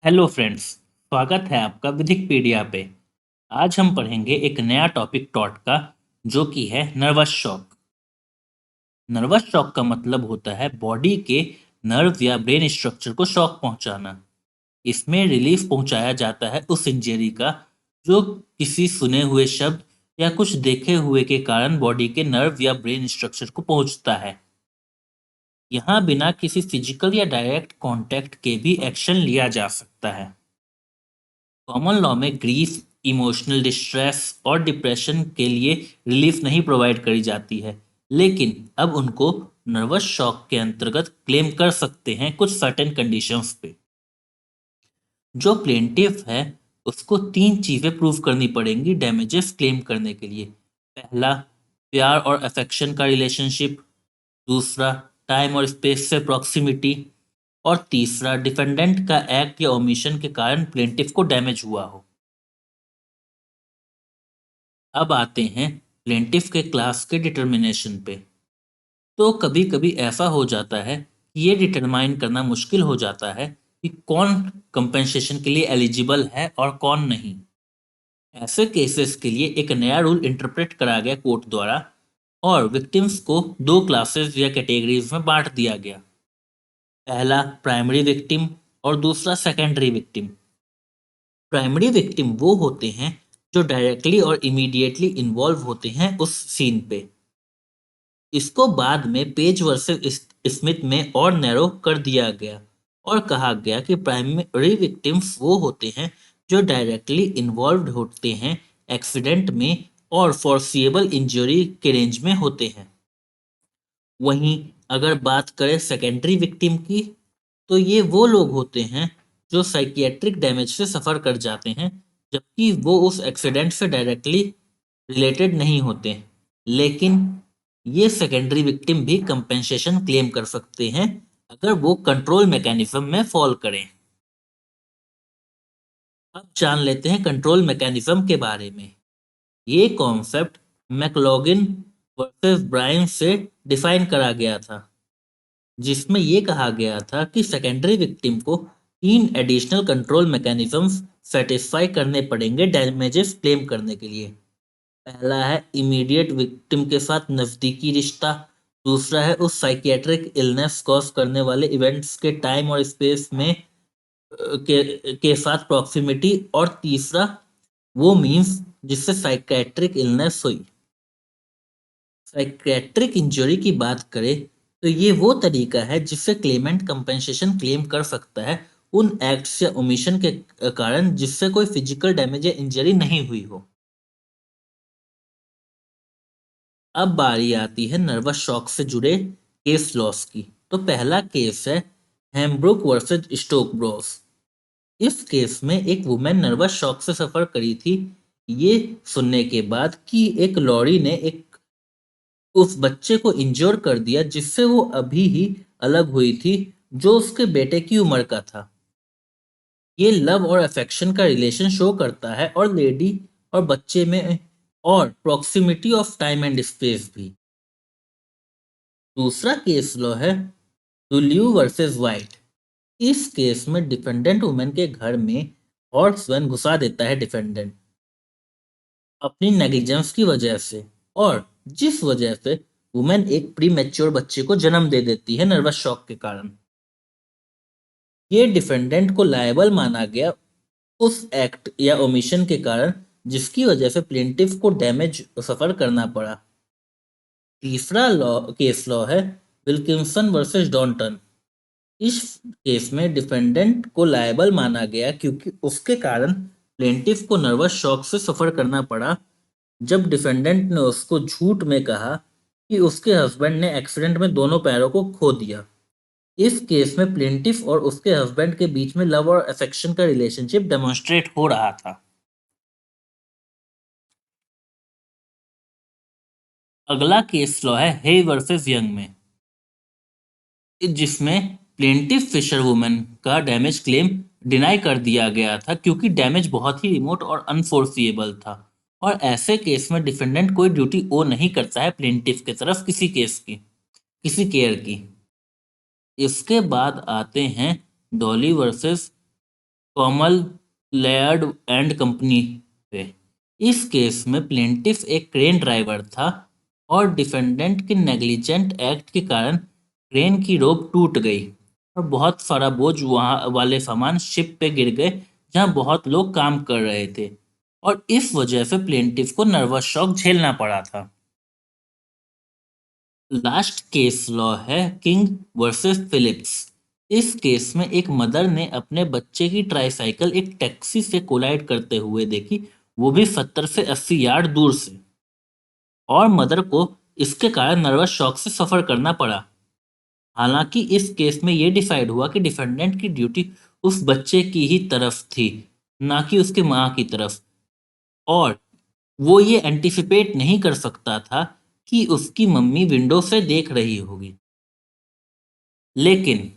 Hello friends. स्वागत है आपका विधिकपीडिया पे। आज हम पढ़ेंगे एक नया टॉपिक टॉट का, जो कि है नर्वस शॉक। नर्वस शॉक का मतलब होता है बॉडी के नर्व या ब्रेन स्ट्रक्चर को शॉक पहुंचाना। इसमें रिलीफ पहुंचाया जाता है उस इंजरी का जो किसी सुने हुए शब्द या कुछ देखे हुए के कारण बॉडी के नर्व या ब्रेन स्ट्रक्चर को पहुंचता है। यहाँ बिना किसी फिजिकल या डायरेक्ट कांटेक्ट के भी एक्शन लिया जा सकता है। कॉमन लॉ में ग्रीफ, इमोशनल डिस्ट्रेस और डिप्रेशन के लिए रिलीफ नहीं प्रोवाइड करी जाती है, लेकिन अब उनको नर्वस शॉक के अंतर्गत क्लेम कर सकते हैं कुछ सर्टेन कंडीशंस पे। जो प्लेंटिफ है उसको तीन चीजें प्रूव करनी पड़ेंगी डैमेजेस क्लेम करने के लिए। पहला, प्यार और अफेक्शन का रिलेशनशिप। दूसरा, टाइम और स्पेस से प्रॉक्सिमिटी। और तीसरा, डिफेंडेंट का एक्ट या ओमिशन के कारण प्लेंटिफ को डैमेज हुआ हो। अब आते हैं प्लेंटिफ के क्लास के डिटर्मिनेशन पे। तो कभी कभी ऐसा हो जाता है कि ये डिटरमाइन करना मुश्किल हो जाता है कि कौन कंपेंसेशन के लिए एलिजिबल है और कौन नहीं। ऐसे केसेस के लिए एक नया रूल इंटरप्रेट करा गया कोर्ट द्वारा, और विक्टिम्स को दो क्लासेस या कैटेगरीज में बांट दिया गया। पहला, प्राइमरी विक्टिम और दूसरा, सेकेंडरी विक्टिम। प्राइमरी विक्टिम वो होते हैं जो डायरेक्टली और इमीडिएटली इन्वॉल्व होते हैं उस सीन पे। इसको बाद में पेज वर्सेस स्मिथ में और नैरो कर दिया गया और कहा गया कि प्राइमरी विक्टिम्स वो होते हैं जो डायरेक्टली इन्वॉल्व्ड होते हैं एक्सीडेंट में और फोर्सिएबल इंजरी के रेंज में होते हैं। वहीं अगर बात करें सेकेंडरी विक्टिम की, तो ये वो लोग होते हैं जो साइकियाट्रिक डैमेज से सफ़र कर जाते हैं, जबकि वो उस एक्सीडेंट से डायरेक्टली रिलेटेड नहीं होते। लेकिन ये सेकेंडरी विक्टिम भी कंपेंसेशन क्लेम कर सकते हैं अगर वो कंट्रोल मैकेनिज्म में फॉल करें। अब जान लेते हैं कंट्रोल मैकेनिज्म के बारे में। ये कॉन्सेप्ट मैकलॉगिन वर्सेस ब्रायन से डिफाइन करा गया था, जिसमें ये कहा गया था कि सेकेंडरी विक्टिम को तीन एडिशनल कंट्रोल मैकेनिज्म्स सेटिस्फाई करने पड़ेंगे डैमेजेस क्लेम करने के लिए। पहला है इमीडिएट विक्टिम के साथ नज़दीकी रिश्ता। दूसरा है उस साइकियाट्रिक इलनेस कॉज करने वाले इवेंट्स के टाइम और स्पेस में के साथ प्रॉक्सिमिटी। और तीसरा, वो मीन्स जिससे साइकियाट्रिक इलनेस हुई। साइकियाट्रिक इंजरी की बात करें तो ये वो तरीका है जिससे क्लेमेंट कंपेंसेशन क्लेम कर सकता है उन एक्ट्स या ओमिशन के कारण जिससे कोई फिजिकल डैमेज या इंजरी नहीं हुई हो। अब बारी आती है नर्वस शॉक से जुड़े केस लॉस की। तो पहला केस है हैम्ब्रुक वर्सेस स्टोक ब्रोस। इस केस में एक वुमेन नर्वस शॉक से सफर करी थी, ये सुनने के बाद कि एक लॉरी ने एक उस बच्चे को इंजोर कर दिया जिससे वो अभी ही अलग हुई थी, जो उसके बेटे की उम्र का था। ये लव और अफेक्शन का रिलेशन शो करता है और लेडी और बच्चे में, और proximity of time and space भी। दूसरा केस लॉ है दुल्यू वर्सेस वाइट। इस केस में डिफेंडेंट वुमेन के घर में हॉर्समैन घुसा देता है डिफेंडेंट अपनी नेग्लिजेंस की वजह से, और जिस वजह से वुमेन एक प्री मैच्योर बच्चे को जन्म दे देती है नर्वस शॉक के कारण। ये डिफेंडेंट को लायबल माना गया उस एक्ट या ओमिशन के कारण जिसकी वजह से प्लेंटिफ को डैमेज सफर करना पड़ा। तीसरा लॉ केस लॉ है विल्किंसन वर्सेस डॉन्टन। इस केस में डिफेंडेंट को लायबल माना गया क्योंकि उसके कारण प्लेंटिफ को नर्वस शॉक से सफर करना पड़ा जब डिफेंडेंट ने उसको झूठ में कहा कि उसके हस्बैंड ने एक्सीडेंट में दोनों पैरों को खो दिया। इस केस में प्लेंटिफ और उसके हस्बैंड के बीच में लव और अफेक्शन का रिलेशनशिप डेमोन्स्ट्रेट हो रहा था। अगला केस लॉ है हे वर्सेस यंग में, जिसमें प्लेंटिफ फिशर वुमन का डैमेज क्लेम डिनाई कर दिया गया था क्योंकि डैमेज बहुत ही रिमोट और अनफोर्सिएबल था, और ऐसे केस में डिफेंडेंट कोई ड्यूटी ओ नहीं करता है प्लेंटिफ की तरफ किसी केस की, किसी केयर की। इसके बाद आते हैं Dolly versus Comal Laird and company पे। इस केस में प्लेंटिफ एक क्रेन ड्राइवर था और डिफेंडेंट के नेग्लिजेंट एक्ट के कारण क्रेन की रोप टूट गई और बहुत सारा बोझ वहां वाले सामान शिप पे गिर गए जहां बहुत लोग काम कर रहे थे और इस वजह से प्लेंटिफ को नर्वस शॉक झेलना पड़ा था। लास्ट केस लॉ है किंग वर्सेस फिलिप्स। इस केस में एक मदर ने अपने बच्चे की ट्राइसाइकिल एक टैक्सी से कोलाइड करते हुए देखी, वो भी 70 से 80 यार्ड दूर से, और मदर को इसके कारण नर्वस शॉक से सफर करना पड़ा। हालांकि इस केस में यह डिसाइड हुआ कि डिफेंडेंट की ड्यूटी उस बच्चे की ही तरफ थी, ना कि उसके माँ की तरफ, और वो ये एंटिसिपेट नहीं कर सकता था कि उसकी मम्मी विंडो से देख रही होगी। लेकिन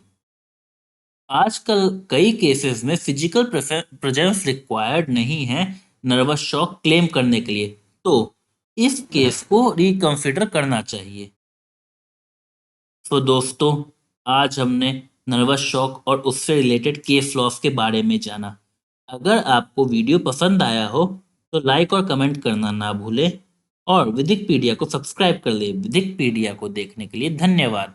आजकल कई केसेस में फिजिकल प्रेजेंस रिक्वायर्ड नहीं है नर्वस शॉक क्लेम करने के लिए, तो इस केस को रिकंसिडर करना चाहिए। तो दोस्तों, आज हमने नर्वस शॉक और उससे रिलेटेड केस लॉस के बारे में जाना। अगर आपको वीडियो पसंद आया हो तो लाइक और कमेंट करना ना भूलें और विदिकपीडिया को सब्सक्राइब कर लें। विदिकपीडिया को देखने के लिए धन्यवाद।